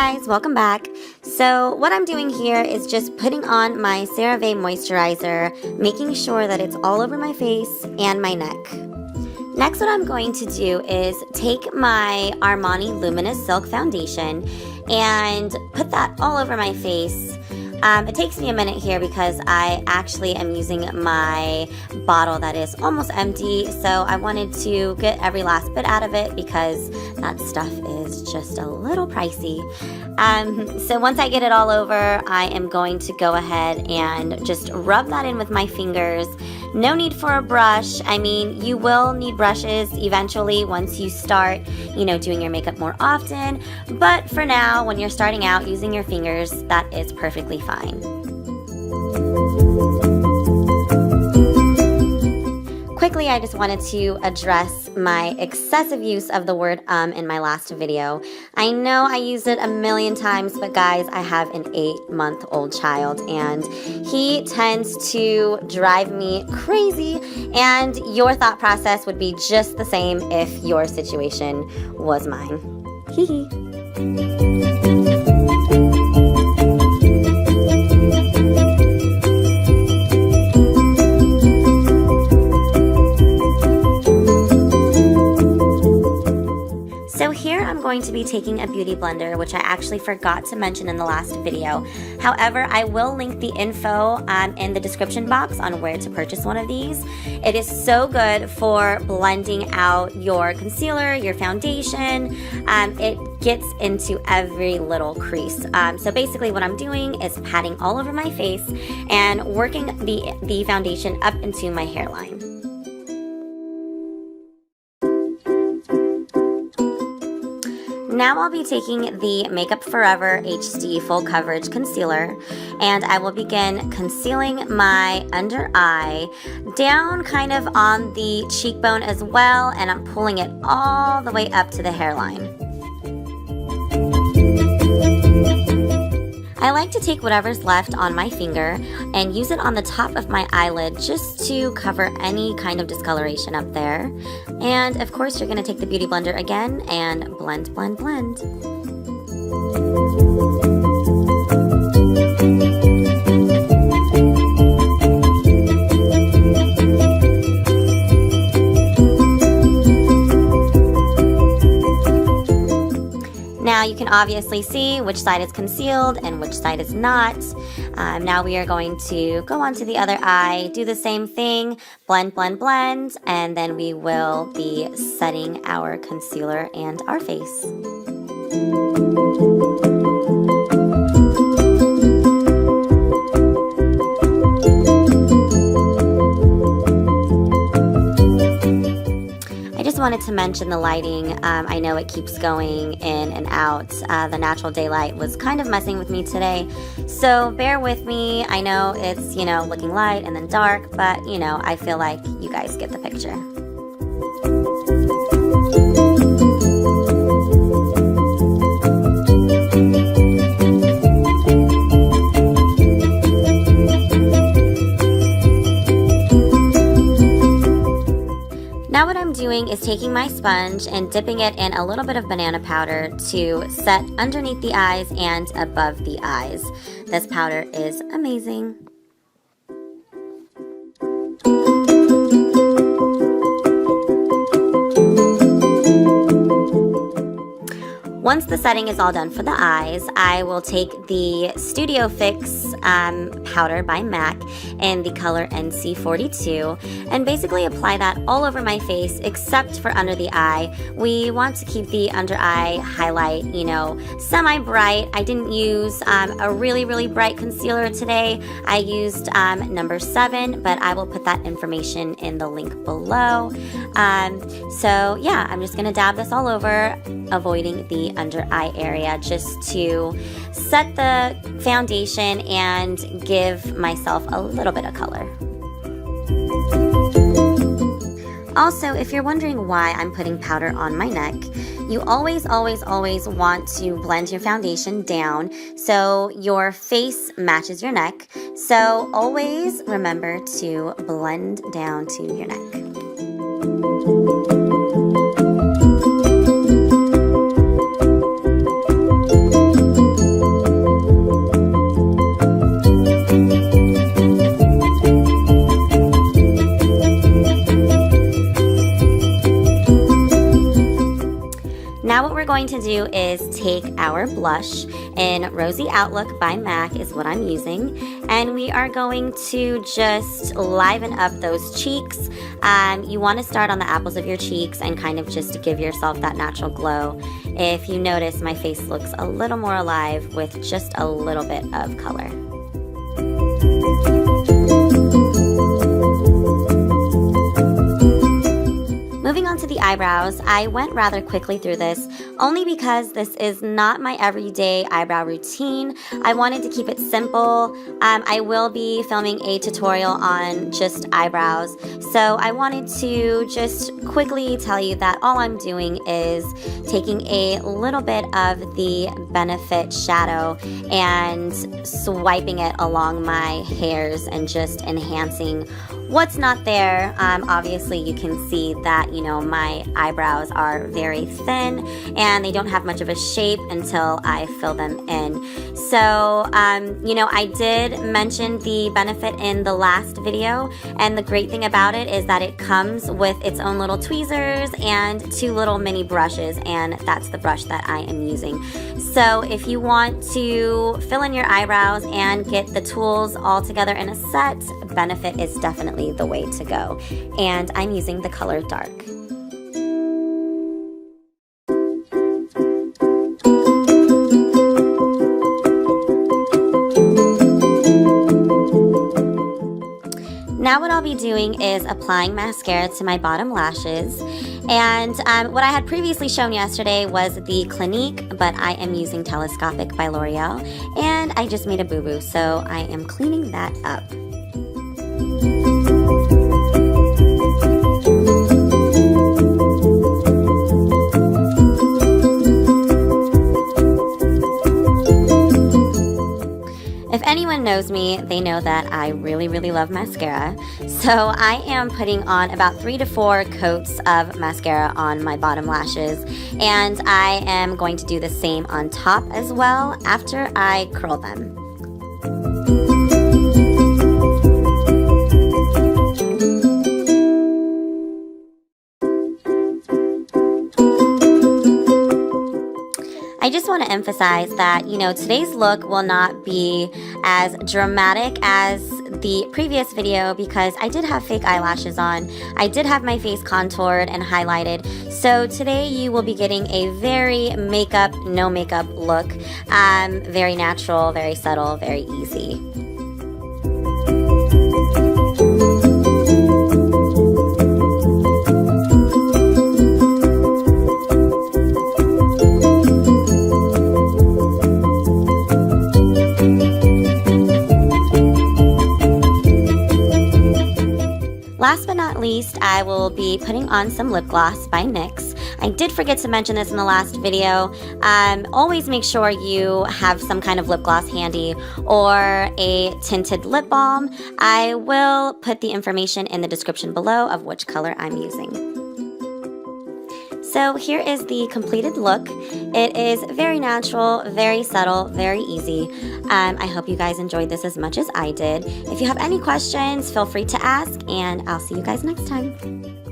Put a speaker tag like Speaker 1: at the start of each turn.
Speaker 1: guys, welcome back. So what I'm doing here is just putting on my CeraVe moisturizer, making sure that it's all over my face and my neck. Next, what I'm going to do is take my Armani Luminous Silk Foundation and put that all over my face. It takes me a minute here because I actually am using my bottle that is almost empty, so I wanted to get every last bit out of it because that stuff is just a little pricey. So once I get it all over, I am going to go ahead and just rub that in with my fingers. No need for a brush. I mean, you will need brushes eventually once you start, doing your makeup more often. But for now, when you're starting out using your fingers, that is perfectly fine. Quickly, I just wanted to address my excessive use of the word in my last video. I know I used it a million times, but guys, I have an 8-month-old child and he tends to drive me crazy, and your thought process would be just the same if your situation was mine. Hee hee. So here I'm going to be taking a beauty blender, which I actually forgot to mention in the last video. However, I will link the info in the description box on where to purchase one of these. It is so good for blending out your concealer, your foundation. It gets into every little crease. So basically what I'm doing is patting all over my face and working the foundation up into my hairline. Now I'll be taking the Makeup Forever HD Full Coverage Concealer, and I will begin concealing my under eye down kind of on the cheekbone as well, and I'm pulling it all the way up to the hairline. I like to take whatever's left on my finger and use it on the top of my eyelid just to cover any kind of discoloration up there. And of course, you're going to take the Beauty Blender again and blend, blend, blend. Now you can obviously see which side is concealed and which side is not. Now we are going to go on to the other eye, do the same thing, blend, blend, blend, and then we will be setting our concealer and our face. Wanted to mention the lighting. I know it keeps going in and out. The natural daylight was kind of messing with me today, so bear with me. I know it's, looking light and then dark, but, I feel like you guys get the picture. Now what I'm doing is taking my sponge and dipping it in a little bit of banana powder to set underneath the eyes and above the eyes. This powder is amazing. Once the setting is all done for the eyes, I will take the Studio Fix powder by MAC in the color NC42 and basically apply that all over my face except for under the eye. We want to keep the under eye highlight, semi-bright. I didn't use a really, really bright concealer today. I used number 7, but I will put that information in the link below. So yeah, I'm just going to dab this all over, avoiding the under eye area just to set the foundation and give myself a little bit of color. Also, if you're wondering why I'm putting powder on my neck, you always want to blend your foundation down so your face matches your neck. So always remember to blend down to your neck. going to do is take our blush in Rosy Outlook by MAC is what I'm using, and we are going to just liven up those cheeks. You want to start on the apples of your cheeks and kind of just give yourself that natural glow. If you notice, my face looks a little more alive with just a little bit of color. Moving on to the eyebrows, I went rather quickly through this only because this is not my everyday eyebrow routine. I wanted to keep it simple. I will be filming a tutorial on just eyebrows, so I wanted to just quickly tell you that all I'm doing is taking a little bit of the Benefit shadow and swiping it along my hairs and just enhancing what's not there. Obviously you can see that, my eyebrows are very thin and they don't have much of a shape until I fill them in. So, I did mention the Benefit in the last video, and the great thing about it is that it comes with its own little tweezers and 2 little mini brushes, and that's the brush that I am using. So if you want to fill in your eyebrows and get the tools all together in a set, Benefit is definitely the way to go. And I'm using the color dark. Now what I'll be doing is applying mascara to my bottom lashes. And what I had previously shown yesterday was the Clinique, but I am using Telescopic by L'Oreal, and I just made a boo-boo, so I am cleaning that up. If anyone knows me, they know that I really, really love mascara. So I am putting on about 3 to 4 coats of mascara on my bottom lashes, and I am going to do the same on top as well after I curl them. I just want to emphasize that, today's look will not be as dramatic as the previous video because I did have fake eyelashes on. I did have my face contoured and highlighted. So today you will be getting a very makeup, no makeup look. Very natural, very subtle, very easy. Last but not least, I will be putting on some lip gloss by NYX. I did forget to mention this in the last video. Always make sure you have some kind of lip gloss handy or a tinted lip balm. I will put the information in the description below of which color I'm using. So here is the completed look. It is very natural, very subtle, very easy. I hope you guys enjoyed this as much as I did. If you have any questions, feel free to ask, and I'll see you guys next time.